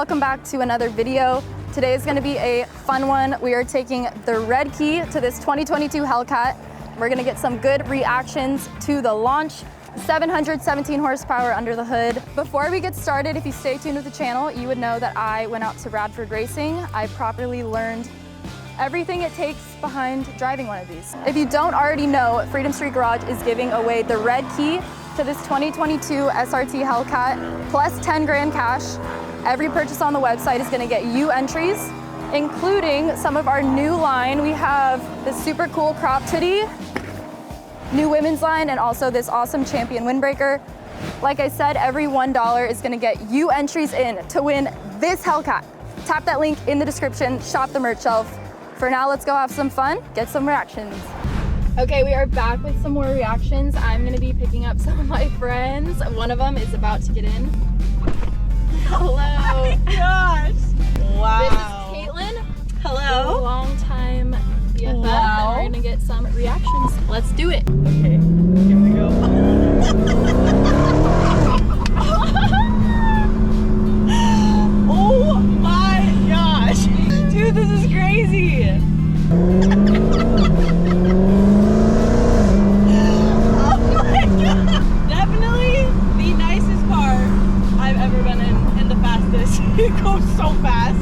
welcome back to another video. Today is going to be a fun one. We are taking the red key to this 2022 Hellcat. We're going to get some good reactions to the launch. 717 horsepower under the hood. Before we get started, if you stay tuned with the channel, you would know that I went out to Radford Racing. I properly learned everything it takes behind driving one of these. If you don't already know, Freedom Street Garage is giving away the red key to this 2022 SRT Hellcat, plus 10 grand cash. Every purchase on the website is gonna get you entries, including some of our new line. We have this super cool crop hoodie, new women's line, and also this awesome Champion windbreaker. Like I said, every $1 is gonna get you entries in to win this Hellcat. Tap that link in the description, shop the merch shelf. For now, let's go have some fun, get some reactions. Okay, we are back with some more reactions. I'm gonna be picking up some of my friends. One of them is about to get in. Hello. Oh my gosh. Wow. This is Caitlin. Hello. A long time BFF, Wow. and we're gonna get some reactions. Let's do it. Okay, here we go. Oh my gosh. Dude, this is crazy. Oh my god. Definitely the nicest car I've ever been in, and the fastest. It goes so fast.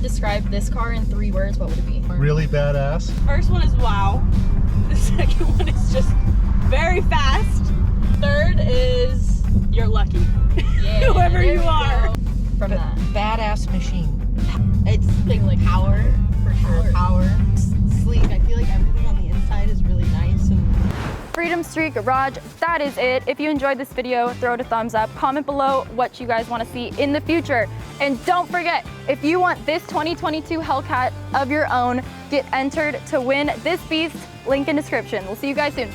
Describe this car in 3 words, what would it be? Really badass. First one is wow. The second one is just very fast. Third is you're lucky. Yeah, whoever you are. From that. Badass machine. It's Big, like power, for sure. power, sleek. I feel like everything on the inside is really nice and Freedom Street Garage, that is it. If you enjoyed this video, throw it a thumbs up. Comment below what you guys want to see in the future. And don't forget, if you want this 2022 Hellcat of your own, get entered to win this beast. Link in description. We'll see you guys soon.